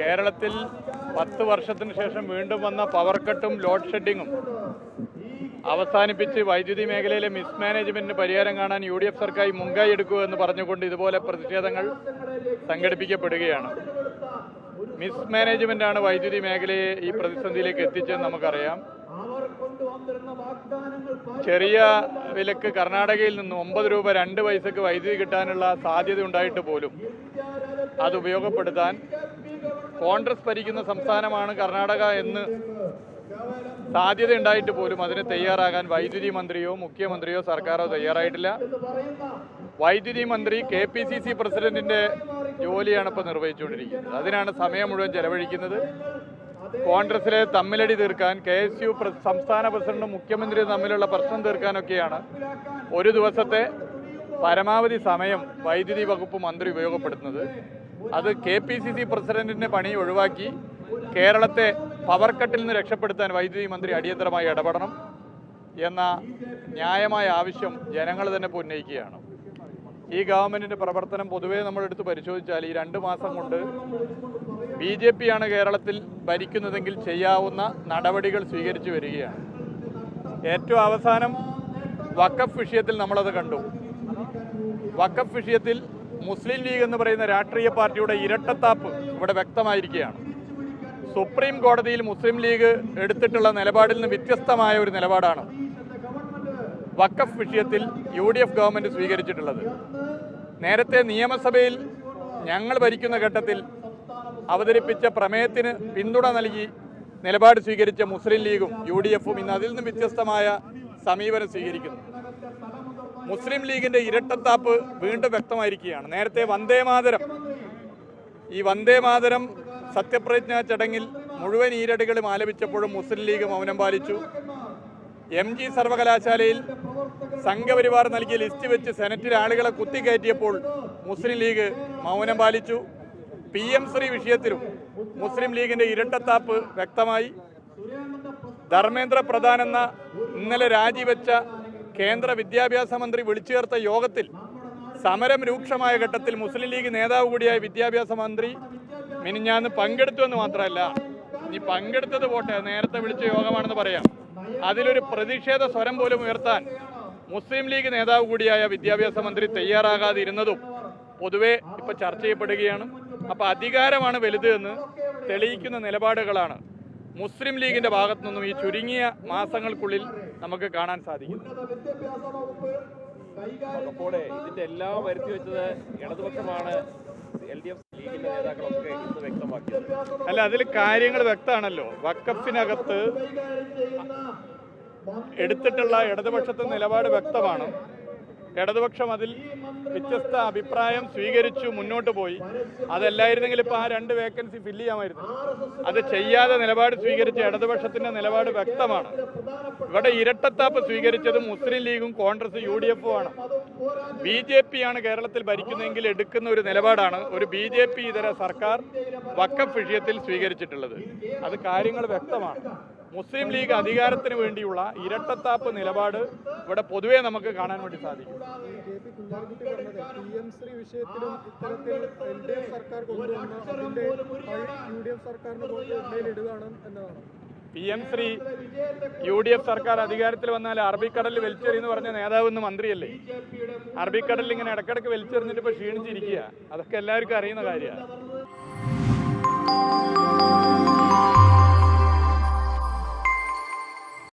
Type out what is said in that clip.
കേരളത്തിൽ 10 വർഷത്തിന് ശേഷം വീണ്ടും വന്ന പവർ കട്ടും ലോഡ് ഷെഡിങ്ങും അവസാനിപ്പിച്ച് വൈദ്യുതി മേഖലയിലെ മിസ്മാനേജ്മെന്റിന് പരിഹാരം കാണാൻ UDF സർക്കാർ മുൻകൈ എടുക്കുക എന്ന് പറഞ്ഞുകൊണ്ട് ഇതുപോലെ പ്രതിഷേധങ്ങൾ സംഘടിപ്പിക്കപ്പെടുകയാണ്. മിസ്മാനേജ്മെന്റാണ് വൈദ്യുതി മേഖലയെ ഈ പ്രതിസന്ധിയിലേക്ക് എത്തിച്ചതെന്ന് നമുക്കറിയാം. ചെറിയ വിലക്ക് കർണാടകയിൽ നിന്ന് 9 രൂപ 2 പൈസക്ക് വൈദ്യുതി കിട്ടാനുള്ള സാധ്യത ഉണ്ടായിട്ട് പോലും അത് ഉപയോഗപ്പെടുത്താൻ കോൺഗ്രസ് ഭരിക്കുന്ന സംസ്ഥാനമാണ് കർണാടക എന്ന് സാധ്യത ഉണ്ടായിട്ട് പോലും അതിന് തയ്യാറാകാൻ വൈദ്യുതി മന്ത്രിയോ മുഖ്യമന്ത്രിയോ സർക്കാരോ തയ്യാറായിട്ടില്ല. വൈദ്യുതി മന്ത്രി KPCC പ്രസിഡന്റിന്റെ ജോലിയാണ് ഇപ്പോൾ നിർവഹിച്ചുകൊണ്ടിരിക്കുന്നത്. അതിനാണ് സമയം മുഴുവൻ ചെലവഴിക്കുന്നത്. കോൺഗ്രസിലെ തമ്മിലടി തീർക്കാൻ KSU സംസ്ഥാന പ്രസിഡന്റും മുഖ്യമന്ത്രിയും തമ്മിലുള്ള പ്രശ്നം തീർക്കാനൊക്കെയാണ് ഒരു ദിവസത്തെ പരമാവധി സമയം വൈദ്യുതി വകുപ്പ് മന്ത്രി ഉപയോഗപ്പെടുത്തുന്നത്. അത് KPCC പ്രസിഡന്റിന്റെ പണി ഒഴിവാക്കി കേരളത്തെ പവർ കട്ടിൽ നിന്ന് രക്ഷപ്പെടുത്താൻ വൈദ്യുതി മന്ത്രി അടിയന്തരമായി ഇടപെടണം എന്ന ന്യായമായ ആവശ്യം ജനങ്ങൾ തന്നെ ഉന്നയിക്കുകയാണ്. ഈ ഗവൺമെന്റിന്റെ പ്രവർത്തനം പൊതുവെ നമ്മളെടുത്ത് പരിശോധിച്ചാൽ ഈ 2 മാസം കൊണ്ട് BJP ആണ് കേരളത്തിൽ ഭരിക്കുന്നതെങ്കിൽ ചെയ്യാവുന്ന നടപടികൾ സ്വീകരിച്ചു വരികയാണ്. ഏറ്റവും അവസാനം വഖഫ് വിഷയത്തിൽ നമ്മളത് കണ്ടു. വഖഫ് വിഷയത്തിൽ മുസ്ലിം ലീഗ് എന്ന് പറയുന്ന രാഷ്ട്രീയ പാർട്ടിയുടെ ഇരട്ടത്താപ്പ് ഇവിടെ വ്യക്തമായിരിക്കുകയാണ്. സുപ്രീം കോടതിയിൽ മുസ്ലിം ലീഗ് എടുത്തിട്ടുള്ള നിലപാടിൽ നിന്ന് വ്യത്യസ്തമായ ഒരു നിലപാടാണ് വഖഫ് വിഷയത്തിൽ UDF ഗവൺമെന്റ് സ്വീകരിച്ചിട്ടുള്ളത്. നേരത്തെ നിയമസഭയിൽ ഞങ്ങൾ ഭരിക്കുന്ന ഘട്ടത്തിൽ അവതരിപ്പിച്ച പ്രമേയത്തിന് പിന്തുണ നൽകി നിലപാട് സ്വീകരിച്ച മുസ്ലിം ലീഗും UDFും ഇന്ന് അതിൽ നിന്ന് വ്യത്യസ്തമായ സമീപനം സ്വീകരിക്കുന്നു. മുസ്ലിം ലീഗിന്റെ ഇരട്ടത്താപ്പ് വീണ്ടും വ്യക്തമായിരിക്കുകയാണ്. നേരത്തെ വന്ദേമാതരം സത്യപ്രതിജ്ഞാ ചടങ്ങിൽ മുഴുവൻ ഈരടികളും ആലപിച്ചപ്പോഴും മുസ്ലിം ലീഗ് മൗനം പാലിച്ചു. MG സർവകലാശാലയിൽ സംഘപരിവാർ നൽകിയ ലിസ്റ്റ് വെച്ച് സെനറ്റിൽ ആളുകളെ കുത്തിക്കയറ്റിയപ്പോൾ മുസ്ലിം ലീഗ് മൗനം പാലിച്ചു. PM ശ്രീ വിഷയത്തിലും മുസ്ലിം ലീഗിന്റെ ഇരട്ടത്താപ്പ് വ്യക്തമായി. ധർമ്മേന്ദ്ര പ്രധാൻ എന്ന ഇന്നലെ രാജിവെച്ച കേന്ദ്ര വിദ്യാഭ്യാസ മന്ത്രി വിളിച്ചു ചേർത്ത യോഗത്തിൽ സമരം രൂക്ഷമായ ഘട്ടത്തിൽ മുസ്ലിം ലീഗ് നേതാവ് കൂടിയായ വിദ്യാഭ്യാസ മന്ത്രി മിനിഞ്ഞാന്ന് പങ്കെടുത്തു എന്ന് മാത്രമല്ല, ഇനി പങ്കെടുത്തത് പോട്ടെ, നേരത്തെ വിളിച്ച യോഗമാണെന്ന് പറയാം, അതിലൊരു പ്രതിഷേധ സ്വരം പോലും ഉയർത്താൻ മുസ്ലിം ലീഗ് നേതാവ് കൂടിയായ വിദ്യാഭ്യാസ മന്ത്രി തയ്യാറാകാതിരുന്നതും പൊതുവെ ഇപ്പൊ ചർച്ച ചെയ്യപ്പെടുകയാണ്. അപ്പൊ അധികാരമാണ് വലുത് എന്ന് തെളിയിക്കുന്ന നിലപാടുകളാണ് മുസ്ലിം ലീഗിന്റെ ഭാഗത്തു നിന്നും ഈ ചുരുങ്ങിയ മാസങ്ങൾക്കുള്ളിൽ നമുക്ക് കാണാൻ സാധിക്കും. അപ്പോൾ ഇതിന്റെ എല്ലാം വരുത്തി വെച്ചത് ഇടതുപക്ഷമാണ്. LDF ലീഗിന്റെ നേതാക്കളൊക്കെ ഇന്ന് വ്യക്തമാക്കിയത് അല്ല, അതിൽ കാര്യങ്ങൾ വ്യക്തമാണല്ലോ. വഖഫിനകത്ത് എടുത്തിട്ടുള്ള ഇടതുപക്ഷത്തെ നിലപാട് വ്യക്തമാണ്. ഇടതുപക്ഷം അതിൽ വ്യത്യസ്ത അഭിപ്രായം സ്വീകരിച്ചു മുന്നോട്ട് പോയി. അതല്ലായിരുന്നെങ്കിൽ ഇപ്പോൾ ആ 2 വേക്കൻസി ഫില്ല് ചെയ്യാമായിരുന്നു. അത് ചെയ്യാതെ നിലപാട് സ്വീകരിച്ച ഇടതുപക്ഷത്തിന്റെ നിലപാട് വ്യക്തമാണ്. ഇവിടെ ഇരട്ടത്താപ്പ് സ്വീകരിച്ചത് മുസ്ലിം ലീഗും കോൺഗ്രസ് UDFും ആണ്. BJP ആണ് കേരളത്തിൽ ഭരിക്കുന്നതെങ്കിൽ എടുക്കുന്ന ഒരു നിലപാടാണ് ഒരു BJP ഇതര സർക്കാർ വഖഫ് വിഷയത്തിൽ സ്വീകരിച്ചിട്ടുള്ളത്. അത് കാര്യങ്ങൾ വ്യക്തമാണ്. മുസ്ലിം ലീഗ് അധികാരത്തിന് വേണ്ടിയുള്ള ഇരട്ടത്താപ്പ് നിലപാട് ഇവിടെ പൊതുവെ നമുക്ക് കാണാൻ വേണ്ടി സാധിക്കും. PM ശ്രീ UDF സർക്കാർ അധികാരത്തിൽ വന്നാൽ അറബിക്കടലിൽ വലിച്ചെറിയെന്ന് പറഞ്ഞ നേതാവ് ഇന്ന് മന്ത്രിയല്ലേ? അറബിക്കടലിൽ ഇങ്ങനെ ഇടക്കിടക്ക് വലിച്ചെറിഞ്ഞിട്ട് ഇപ്പോൾ ക്ഷീണിച്ചിരിക്കുക. അതൊക്കെ എല്ലാവർക്കും അറിയുന്ന കാര്യമാണ്.